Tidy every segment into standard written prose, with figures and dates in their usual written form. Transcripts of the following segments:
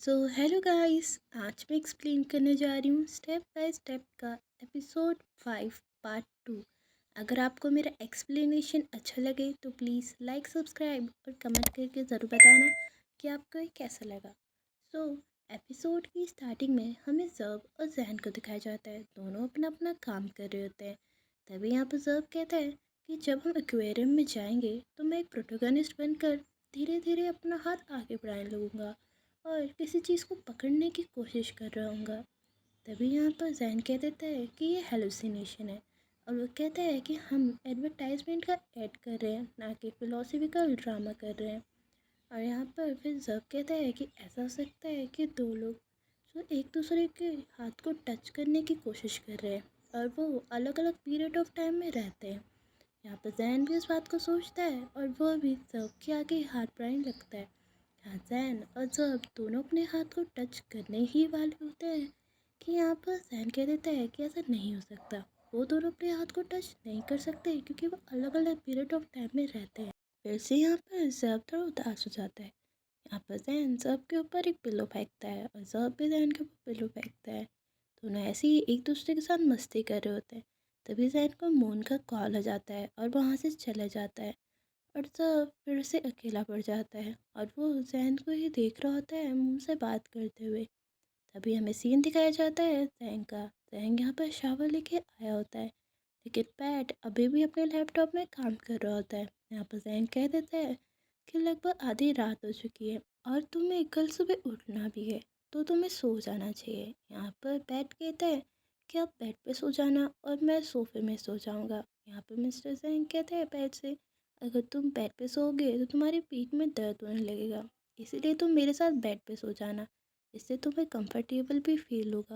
Hello guys. आज मैं explain करने जा रही हूँ स्टेप बाय स्टेप का एपिसोड 5 पार्ट 2। अगर आपको मेरा एक्सप्लेनेशन अच्छा लगे तो प्लीज़ लाइक सब्सक्राइब और कमेंट करके ज़रूर बताना कि आपको ये कैसा लगा। सो एपिसोड की स्टार्टिंग में हमें जर्ब और जैन को दिखाया जाता है, दोनों अपना अपना काम कर रहे होते हैं। तभी यहाँ पर जर्ब कहता है कि जब हम एक्वेरियम में जाएंगे तो मैं एक प्रोटोगनिस्ट बनकर धीरे धीरे अपना हाथ आगे बढ़ाने लगूंगा और किसी चीज़ को पकड़ने की कोशिश कर रहा हूँगा। तभी यहाँ पर जैन कह देता है कि ये हेलुसिनेशन है और वो कहता है कि हम एडवर्टाइजमेंट का ऐड कर रहे हैं, ना कि फिलोसफिकल ड्रामा कर रहे हैं। और यहाँ पर फिर जब कहता है कि ऐसा हो सकता है कि दो लोग जो एक दूसरे के हाथ को टच करने की कोशिश कर रहे हैं और वो अलग अलग पीरियड ऑफ टाइम में रहते हैं। यहाँ पर जैन भी इस बात को सोचता है और वो भी जब के आगे हाथ बढ़ाने लगता है। यहाँ जैन और जब दोनों अपने हाथ को टच करने ही वाले होते हैं कि यहाँ पर जैन कह देता है कि ऐसा नहीं हो सकता। वो दोनों अपने हाथ को टच नहीं कर सकते क्योंकि वो अलग अलग पीरियड ऑफ टाइम में रहते हैं। फिर से यहाँ पर जब थोड़ा उदास हो जाता है। यहाँ पर जैन जब के ऊपर एक पिलो फेंकता है और जब भी जैन के ऊपर पिलो फेंकता है। दोनों ऐसे ही एक दूसरे के साथ मस्ती कर रहे होते हैं। तभी जैन को मून का कॉल आ जाता है और वहाँ से चला जाता है और सब फिर से अकेला पड़ जाता है और वो जैन को ही देख रहा होता है मुंह से बात करते हुए। तभी हमें सीन दिखाया जाता है जैन का। जैन यहाँ पर शावर लेके आया होता है लेकिन पैट अभी भी अपने लैपटॉप में काम कर रहा होता है। यहाँ पर जैन कह देता है कि लगभग आधी रात हो चुकी है और तुम्हें कल सुबह उठना भी है, तो तुम्हें सो जाना चाहिए। यहाँ पर पैट कहता है कि आप बेड पे सो जाना और मैं सोफे में सो जाऊँगा। यहाँ पर मिस्टर जैन कहते हैं पैट से, अगर तुम बेड पे सोओगे तो तुम्हारी पीठ में दर्द होने लगेगा, इसीलिए तुम मेरे साथ बेड पे सो जाना, इससे तुम्हें कंफर्टेबल भी फील होगा।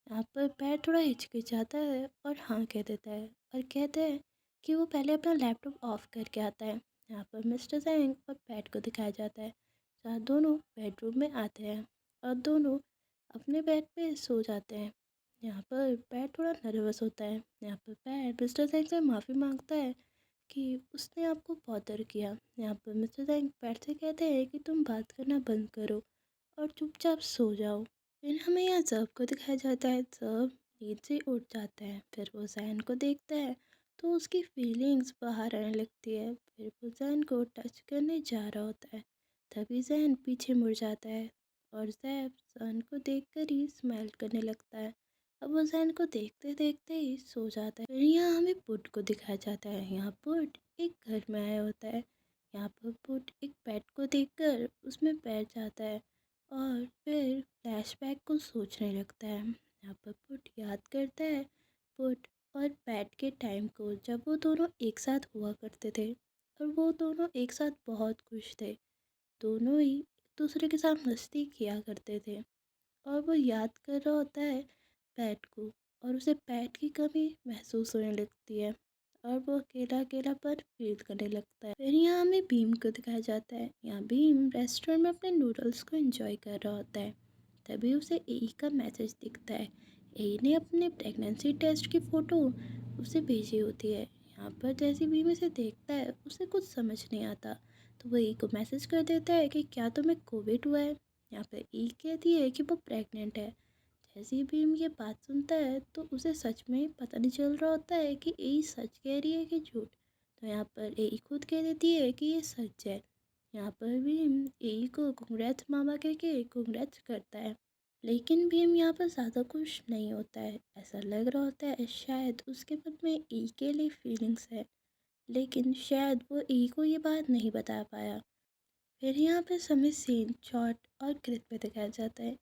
यहाँ पर पैर थोड़ा हिचकिचाता है और हाँ कह देता है और कहता है कि वो पहले अपना लैपटॉप ऑफ करके आता है। यहाँ पर मिस्टर जैंग और पैट को दिखाया जाता है जहाँ दोनों बेडरूम में आते हैं और दोनों अपने बेड पे सो जाते हैं। यहाँ पर पैट थोड़ा नर्वस होता है। यहाँ पर पैट मिस्टर जैंग से माफ़ी मांगता है कि उसने आपको बॉदर किया। यहाँ पर मिस्टर जैंग पैट से कहते हैं कि तुम बात करना बंद करो और चुपचाप सो जाओ। फिर हमें यहाँ जब को दिखाया जाता है। जब नींद से उठ जाता है, फिर वो जैन को देखता है तो उसकी फीलिंग्स बाहर आने लगती है। फिर वो जैन को टच करने जा रहा होता है, तभी जैन पीछे मुड़ जाता है और जैब जैन को देखकर ही स्माइल करने लगता है। अब वो जैन को देखते देखते ही सो जाता है। फिर यहाँ हमें पुट को दिखाया जाता है। यहाँ पुट एक घर में आया होता है। यहाँ पर पुट एक पेट को देखकर उसमें बैठ जाता है और फिर फ्लैशबैक को सोचने लगता है। यहाँ पर पुट याद करता है पुट और पैट के टाइम को, जब वो दोनों एक साथ हुआ करते थे और वो दोनों एक साथ बहुत खुश थे। दोनों ही एक दूसरे के साथ मस्ती किया करते थे और वो याद कर रहा होता है पैट को और उसे पैट की कमी महसूस होने लगती है और वो अकेला अकेलापन फील करने लगता है। फिर यहाँ हमें भीम को दिखाया जाता है। यहाँ भीम रेस्टोरेंट में अपने नूडल्स को एंजॉय कर रहा होता है। तभी उसे एई का मैसेज दिखता है। एई ने अपने प्रेगनेंसी टेस्ट की फ़ोटो उसे भेजी होती है। यहाँ पर जैसे भीम इसे देखता है उसे कुछ समझ नहीं आता, तो वो एई को मैसेज कर देता है कि क्या तुम्हें कोविड हुआ है। यहाँ पर एई कहती है कि वो प्रेग्नेंट है। जैसे ही भीम ये बात सुनता है तो उसे सच में पता नहीं चल रहा होता है कि एई सच कह रही है कि झूठ। तो यहाँ पर एई खुद कह देती है कि ये सच है। यहाँ पर भीम एई को कांग्रेट्स मामा कह के कांग्रेट्स करता है, लेकिन भीम यहाँ पर ज़्यादा खुश नहीं होता है। ऐसा लग रहा होता है शायद उसके मन में एई के लिए फीलिंग्स है, लेकिन शायद वो एई को ये बात नहीं बता पाया। फिर यहाँ पर समय सीन चॉट और कृत पे दिखाया जाता है।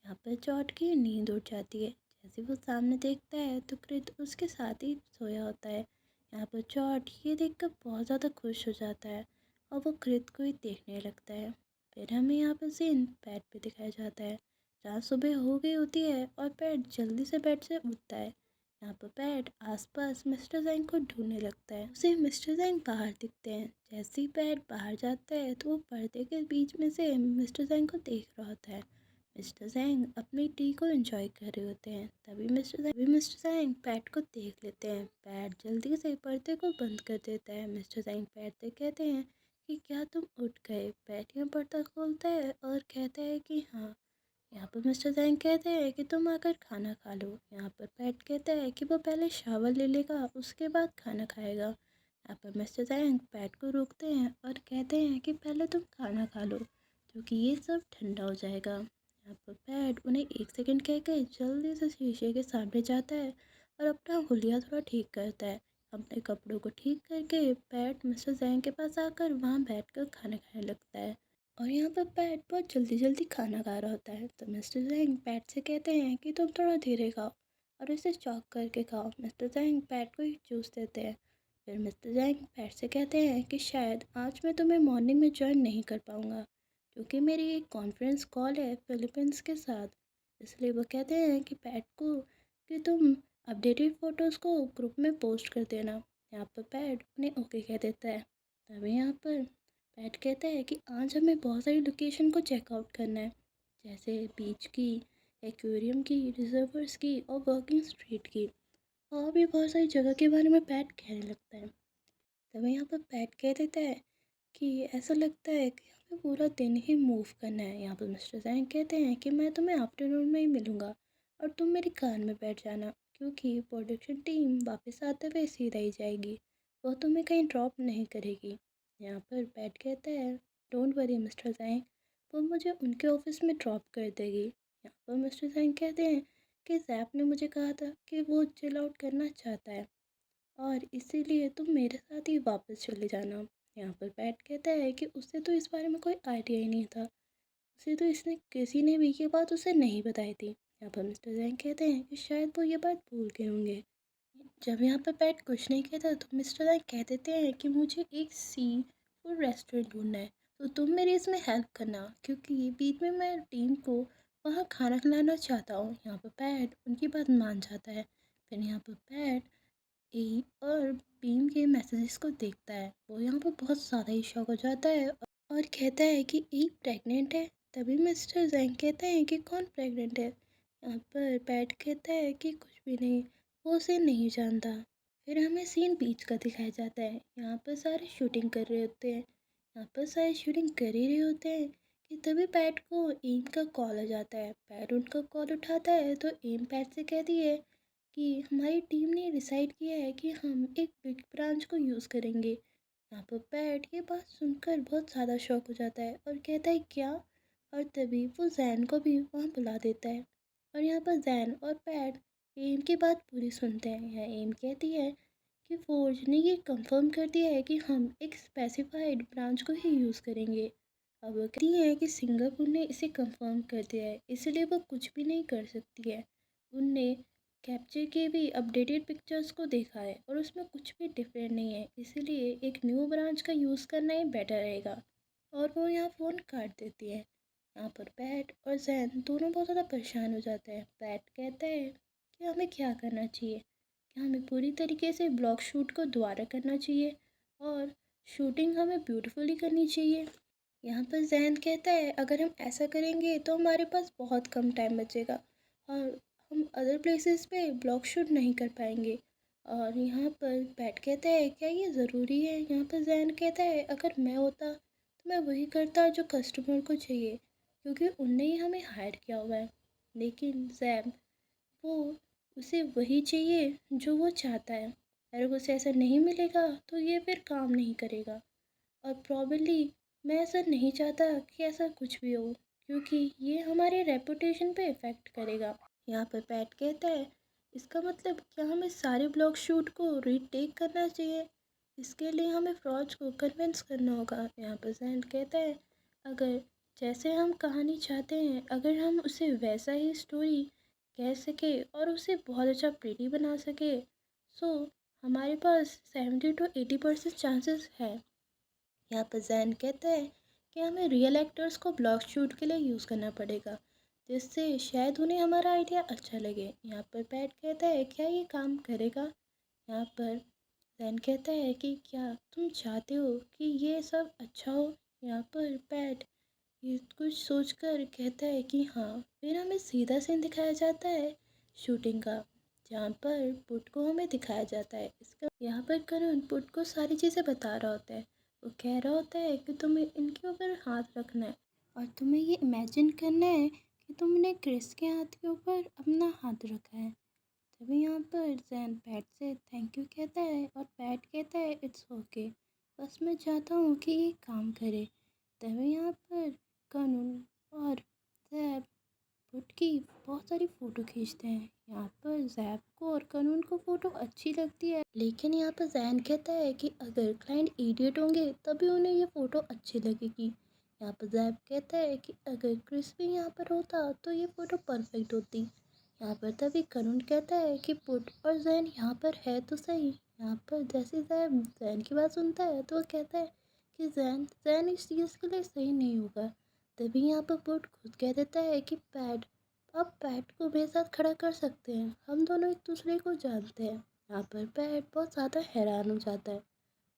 यहाँ पर चॉट की नींद उड़ जाती है। जैसे वो सामने देखता है तो कृत उसके साथ ही सोया होता है। यहाँ पर चॉट ये देखकर बहुत ज़्यादा खुश हो जाता है और वो कृत को ही देखने लगता है। फिर हमें यहाँ पर सीन पैट पे दिखाया जाता है जहाँ सुबह हो गई होती है और पैट जल्दी से बेड से उठता है। यहाँ पर पैट आसपास मिस्टर जैंग को ढूंढने लगता है। उसे मिस्टर जैंग बाहर दिखते हैं। जैसे ही पैट बाहर जाता है तो वो पर्दे के बीच में से मिस्टर जैंग को देख रहा होता है। मिस्टर जैंग अपनी टी को एंजॉय कर रहे होते हैं। तभी मिस्टर जैंग पैट को देख लेते हैं। पैट जल्दी से पर्दे को बंद कर देता है। मिस्टर जैंग पैट से कहते हैं कि क्या तुम उठ गए। पैट यहाँ पर्दा खोलता है और कहता है कि हाँ। यहाँ पर मिस्टर जैंग कहते हैं कि तुम आकर खाना खा लो। यहाँ पर पैट कहता है कि वो पहले शावर ले लेगा, उसके बाद खाना खाएगा। यहाँ पर मिस्टर जैंग पैट को रोकते हैं और कहते हैं कि पहले तुम खाना खा लो क्योंकि ये सब ठंडा हो जाएगा। यहाँ पर पैट उन्हें 1 सेकंड कह के जल्दी से शीशे के सामने जाता है और अपना हुलिया थोड़ा ठीक करता है। अपने कपड़ों को ठीक करके पैट मिस्टर जैंग के पास आकर वहाँ बैठकर खाना खाने लगता है। और यहाँ पर पैट बहुत जल्दी जल्दी खाना खा रहा होता है, तो मिस्टर जैंग पैट से कहते हैं कि तुम थोड़ा धीरे खाओ और इसे चॉक करके खाओ। मिस्टर जैंग पैट को एक जूस देते हैं। फिर मिस्टर जैंग पैट से कहते हैं कि शायद आज मैं तुम्हें मॉर्निंग में ज्वाइन नहीं कर पाऊँगा क्योंकि मेरी एक कॉन्फ्रेंस कॉल है फिलीपींस के साथ। इसलिए वो कहते हैं कि पैट को कि तुम अपडेटेड फ़ोटोज़ को ग्रुप में पोस्ट कर देना। यहाँ पर पैट उन्हें ओके कह देता है। तभी यहाँ पर पैट कहता है कि आज हमें बहुत सारी लोकेशन को चेकआउट करना है, जैसे बीच की, एक्वेरियम की, रिजर्वर्स की और वर्किंग स्ट्रीट की। और भी बहुत सारी जगह के बारे में पैट कहने लगता है। तभी यहाँ पर पैट कह देता है कि ऐसा लगता है कि हमें पूरा दिन ही मूव करना है। यहाँ पर मिस्टर जैंग कहते हैं कि मैं तुम्हें आफ्टरनून में ही मिलूँगा और तुम मेरी कार में बैठ जाना क्योंकि प्रोडक्शन टीम वापस आते हुए सीधा ही जाएगी, वो तुम्हें कहीं ड्रॉप नहीं करेगी। यहाँ पर पैट कहता है डोंट वरी मिस्टर जैंग, वो मुझे उनके ऑफिस में ड्रॉप कर देगी। यहाँ पर मिस्टर जैंग कहते हैं कि जैप ने मुझे कहा था कि वो चिल आउट करना चाहता है और इसीलिए तुम मेरे साथ ही वापस चले जाना। यहाँ पर पैट कहता है कि उसे तो इस बारे में कोई आइडिया ही नहीं था, उसे तो इसने किसी ने भी ये बात उसे नहीं बताई थी। यहाँ पर मिस्टर जैंग कहते हैं कि शायद वो ये बात भूल गए होंगे। जब यहाँ पर पैट कुछ नहीं कहता तो मिस्टर जैंग कह देते हैं कि मुझे एक सी फूड रेस्टोरेंट ढूंढना है, तो तुम मेरी इसमें हेल्प करना क्योंकि बीच में मैं टीम को वहाँ खाना खिलाना चाहता हूँ। यहाँ पर पैट उनकी बात मान जाता है। फिर यहाँ पर पैट ए और बीम के मैसेजेस को देखता है। वो यहाँ पर बहुत ज़्यादा ही शॉक हो जाता है और कहता है कि ए प्रेग्नेंट है। तभी मिस्टर जैंग कहते हैं कि कौन प्रेग्नेंट है। यहाँ पर पैट कहता है कि कुछ भी नहीं, वो उसे नहीं जानता। फिर हमें सीन बीच का दिखाया जाता है। यहाँ पर सारे शूटिंग कर रहे होते हैं। यहाँ पर सारे शूटिंग कर ही रहे होते हैं कि तभी पैट को एम का कॉल आ जाता है। पैट उनका कॉल उठाता है तो एम पैट से कहती है कि हमारी टीम ने डिसाइड किया है कि हम एक बिग ब्रांच को यूज़ करेंगे। यहाँ पर पैट ये बात सुनकर बहुत ज़्यादा शॉक हो जाता है और कहता है क्या, और तभी वो जैन को भी वहाँ बुला देता है। और यहाँ पर जैन और पैट एम की बात पूरी सुनते हैं। यहाँ एम कहती है कि फोर्ज ने ये कंफर्म कर दिया है कि हम एक स्पेसिफाइड ब्रांच को ही यूज़ करेंगे। अब वो कहती है कि सिंगापुर ने इसे कंफर्म कर दिया है, इसलिए वो कुछ भी नहीं कर सकती है। उनने कैप्चर के भी अपडेटेड पिक्चर्स को देखा है और उसमें कुछ भी डिफरेंट नहीं है, इसीलिए एक न्यू ब्रांच का यूज़ करना ही बेटर रहेगा। और वो यहाँ फ़ोन काट देती है। यहाँ पर पैट और जैन दोनों बहुत ज़्यादा परेशान हो जाते हैं। पैट कहता है कि हमें क्या करना चाहिए, क्या हमें पूरी तरीके से ब्लॉग शूट को दोबारा करना चाहिए और शूटिंग हमें ब्यूटीफुली करनी चाहिए। यहाँ पर जैन कहता है अगर हम ऐसा करेंगे तो हमारे पास बहुत कम टाइम बचेगा और हम अदर प्लेसेस पे ब्लॉग शूट नहीं कर पाएंगे। और यहाँ पर पैट कहता है क्या ये ज़रूरी है। यहाँ पर जैन कहता है अगर मैं होता तो मैं वही करता जो कस्टमर को चाहिए क्योंकि उनने ही हमें हायर किया हुआ है। लेकिन जैन वो उसे वही चाहिए जो वो चाहता है, अगर उसे ऐसा नहीं मिलेगा तो ये फिर काम नहीं करेगा। और प्रॉबली मैं ऐसा नहीं चाहता कि ऐसा कुछ भी हो क्योंकि ये हमारे रेपुटेशन पे इफ़ेक्ट करेगा। यहाँ पर पैट कहता है इसका मतलब क्या हमें सारे ब्लॉग शूट को रीटेक करना चाहिए, इसके लिए हमें फ्रॉड्स को कन्विंस करना होगा। यहाँ पर जैन कहता है अगर जैसे हम कहानी चाहते हैं अगर हम उसे वैसा ही स्टोरी कह सके और उसे बहुत अच्छा प्रीटी बना सके, सो हमारे पास 70 to 80% चांसेस है। यहाँ पर जैन कहता है कि हमें रियल एक्टर्स को ब्लॉग शूट के लिए यूज़ करना पड़ेगा जिससे शायद उन्हें हमारा आइडिया अच्छा लगे। यहाँ पर पैट कहता है क्या ये काम करेगा। यहाँ पर जैन कहता है कि क्या तुम चाहते हो कि ये सब अच्छा हो। यहाँ पर पैट ये कुछ सोचकर कहता है कि हाँ। फिर हमें सीधा सीन दिखाया जाता है शूटिंग का, जहाँ पर पुट को हमें दिखाया जाता है। इसका यहाँ पर करुण पुट को सारी चीज़ें बता रहा होता है। वो कह रहा होता है कि तुम्हें इनके ऊपर हाथ रखना है और तुम्हें ये इमेजिन करना है कि तुमने क्रिस के हाथ के ऊपर अपना हाथ रखा है। तभी यहाँ पर जैन पैट से थैंक यू कहता है और पैट कहता है इट्स ओके, बस मैं चाहता हूँ कि ये काम करे। तभी यहाँ पर कानून और जैब पुट की बहुत सारी फ़ोटो खींचते हैं। यहाँ पर जैब को और कानून को फ़ोटो अच्छी लगती है, लेकिन यहाँ पर जैन कहता है कि अगर क्लाइंट इडियट होंगे तभी उन्हें ये फ़ोटो अच्छी लगेगी। यहाँ पर जैब कहता है कि अगर क्रिस भी यहाँ पर होता तो ये फ़ोटो परफेक्ट होती। यहाँ पर तभी कानून कहता है कि पुट और जैन यहाँ पर है तो सही। यहाँ पर जैसे जैब जैन की बात सुनता है तो वो कहता है कि जैन जैन इस चीज़ के लिए सही नहीं होगा। तभी यहाँ पर पुट खुद कह देता है कि पैड, आप पैट को मेरे साथ खड़ा कर सकते हैं, हम दोनों एक दूसरे को जानते हैं। यहाँ पर पैट बहुत ज़्यादा हैरान हो जाता है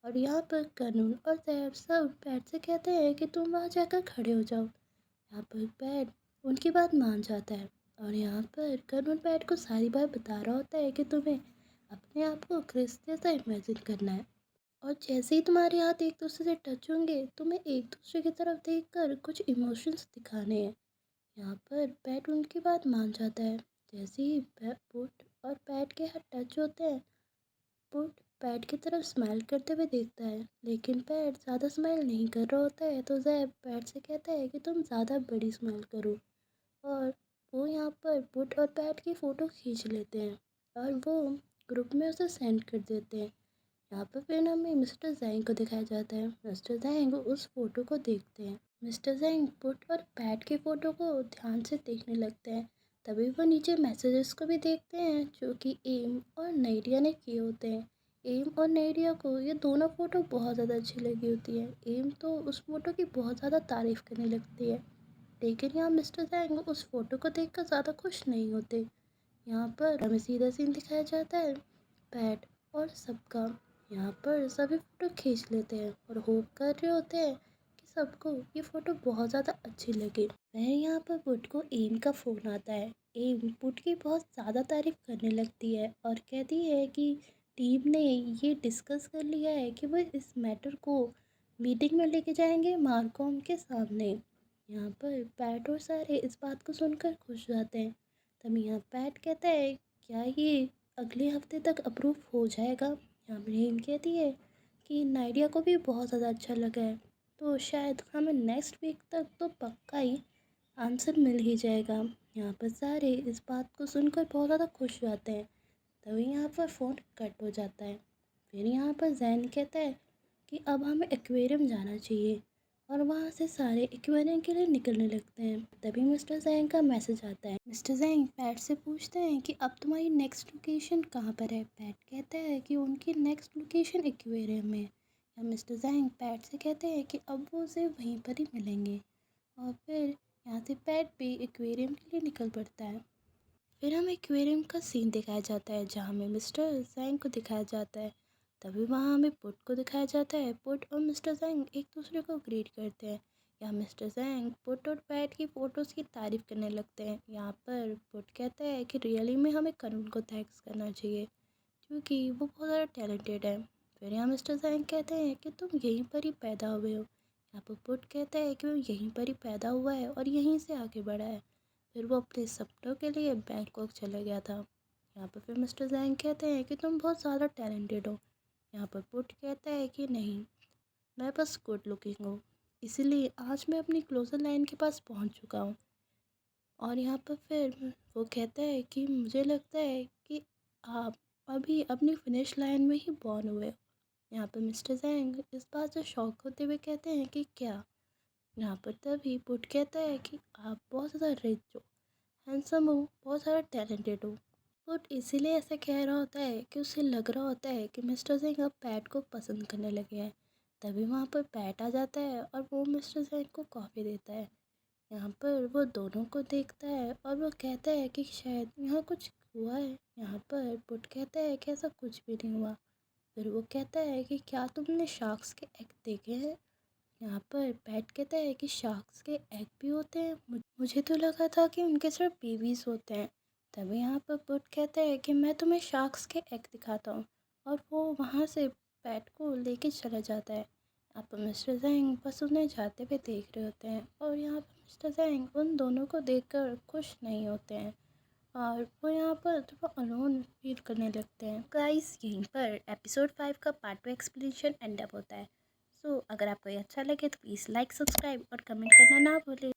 और यहाँ पर कानून और जैब सब पैट से कहते हैं कि तुम वहाँ जाकर खड़े हो जाओ। यहाँ पर पैट उनकी बात मान जाता है और यहाँ पर कानून पैट को सारी बात बता रहा होता है कि तुम्हें अपने आप को क्रिस जैसा इमेजिन करना है और जैसे ही तुम्हारे हाथ एक दूसरे से टच होंगे तुम्हें एक दूसरे की तरफ देखकर कुछ इमोशंस दिखाने हैं। यहाँ पर पैट उनकी बात मान जाता है। जैसे ही पुट और पैट के हाथ टच होते हैं, पुट पैट की तरफ स्माइल करते हुए देखता है, लेकिन पैट ज़्यादा स्माइल नहीं कर रहा होता है तो जैब पैट से कहता है कि तुम ज़्यादा बड़ी स्माइल करो और वो यहाँ पर पुट और पैट की फ़ोटो खींच लेते हैं और वो ग्रुप में उसे सेंड कर देते हैं। यहाँ पर फिर हमें मिस्टर जैंग को दिखाया जाता है। मिस्टर जैंग उस फोटो को देखते हैं। मिस्टर जैंग पुट और पैट के फ़ोटो को ध्यान से देखने लगते हैं। तभी वो नीचे मैसेजेस को भी देखते हैं जो कि एम और नाइडिया ने किए होते हैं। एम और नाइडिया को ये दोनों फ़ोटो बहुत ज़्यादा अच्छी लगी होती है। एम तो उस फोटो की बहुत ज़्यादा तारीफ़ करने लगती है, लेकिन यहाँ मिस्टर जैंग उस फोटो को देखकर ज़्यादा खुश नहीं होते। यहाँ पर हमें सीधा सीन दिखाया जाता है पैट और सबका। यहाँ पर सभी फ़ोटो खींच लेते हैं और होप कर रहे होते हैं कि सबको ये फ़ोटो बहुत ज़्यादा अच्छी लगे। वह यहाँ पर पुट को एम का फ़ोन आता है। एम पुट की बहुत ज़्यादा तारीफ़ करने लगती है और कहती है कि टीम ने ये डिस्कस कर लिया है कि वो इस मैटर को मीटिंग में लेके जाएंगे मार्कॉम के सामने। यहाँ पर पैट और सारे इस बात को सुनकर खुश हो जाते हैं। तभी यहाँ पैट कहता है क्या ये अगले हफ्ते तक अप्रूव हो जाएगा। यहाँ पर हेम कहती है कि नाइडिया को भी बहुत ज़्यादा अच्छा लगा है तो शायद हमें नेक्स्ट वीक तक तो पक्का ही आंसर मिल ही जाएगा। यहाँ पर सारे इस बात को सुनकर बहुत ज़्यादा खुश हो जाते हैं। तभी यहाँ पर फ़ोन कट हो जाता है। फिर यहाँ पर जैन कहता है कि अब हमें एक्वेरियम जाना चाहिए और वहाँ से सारे एक्वेरियम के लिए निकलने लगते हैं। तभी मिस्टर जैंग का मैसेज आता है। मिस्टर जैंग पैट से पूछते हैं कि अब तुम्हारी नेक्स्ट लोकेशन कहाँ पर है। पैट कहता है कि उनकी नेक्स्ट लोकेशन एक्वेरियम में। या मिस्टर जैंग पैट से कहते हैं कि अब वो उसे वहीं पर ही मिलेंगे और फिर यहाँ से पैट भी एक्वेरियम के लिए निकल पड़ता है। फिर हमें एक्वेरियम का सीन दिखाया जाता है जहाँ हमें मिस्टर जैंग को दिखाया जाता है। तभी वहाँ हमें पुट को दिखाया जाता है। पुट और मिस्टर जैंग एक दूसरे को ग्रीट करते हैं। यहाँ मिस्टर जैंग पुट और पैट की फ़ोटोज़ की तारीफ़ करने लगते हैं। यहाँ पर पुट कहता है कि रियली में हमें कानून को थैंक्स करना चाहिए क्योंकि वो बहुत ज़्यादा टैलेंटेड है। फिर यहाँ मिस्टर जैंग कहते हैं कि तुम यहीं पर ही पैदा हुए हो। यहाँ पर पुट कहता है कि वो यहीं पर ही पैदा हुआ है और यहीं से आगे बढ़ा है। फिर वो अपने सपनों के लिए बैंकॉक चला गया था। यहाँ पर फिर मिस्टर जैंग कहते हैं कि तुम बहुत ज़्यादा टैलेंटेड हो। यहाँ पर पुट कहता है कि नहीं, मैं बस गुड लुकिंग हूँ, इसीलिए आज मैं अपनी क्लोजर लाइन के पास पहुँच चुका हूँ। और यहाँ पर फिर वो कहता है कि मुझे लगता है कि आप अभी अपनी फिनिश लाइन में ही बॉर्न हुए हो। यहाँ पर मिस्टर जैंग इस बात से शॉक होते हुए कहते हैं कि क्या। यहाँ पर तभी पुट कहता है कि आप बहुत ज़्यादा रिच हो, हैंडसम हो, बहुत सारा टैलेंटेड हो। बट इसीलिए ऐसा कह रहा होता है कि उसे लग रहा होता है कि मिस्टर सिंह अब पैट को पसंद करने लगे हैं। तभी वहाँ पर पैट आ जाता है और वो मिस्टर सिंह को कॉफ़ी देता है। यहाँ पर वो दोनों को देखता है और वो कहता है कि शायद यहाँ कुछ हुआ है। यहाँ पर पुट कहता है कि ऐसा कुछ भी नहीं हुआ। फिर वो कहता है कि क्या तुमने शार्क्स के एग देखे हैं। यहाँ पर पैट कहता है कि शार्क्स के एग भी होते हैं, मुझे तो लगा था कि उनके सिर्फ बेबीज़ होते हैं। तभी यहाँ पर पुट कहता है कि मैं तुम्हें शार्क्स के एग दिखाता हूँ और वो वहाँ से पैट को लेके चला जाता है। यहाँ पर मिस्टर जैंग बस उन्हें जाते हुए देख रहे होते हैं और यहाँ पर मिस्टर ज़ैंग उन दोनों को देखकर खुश नहीं होते हैं और वो यहाँ पर थोड़ा अलोन फील करने लगते हैं। गाइस यहीं पर एपिसोड 5 का पार्ट 2 एक्सप्लेनेशन एंड अप होता है। सो अगर आपको ये अच्छा लगे तो प्लीज़ लाइक, सब्सक्राइब और कमेंट करना ना भूलें।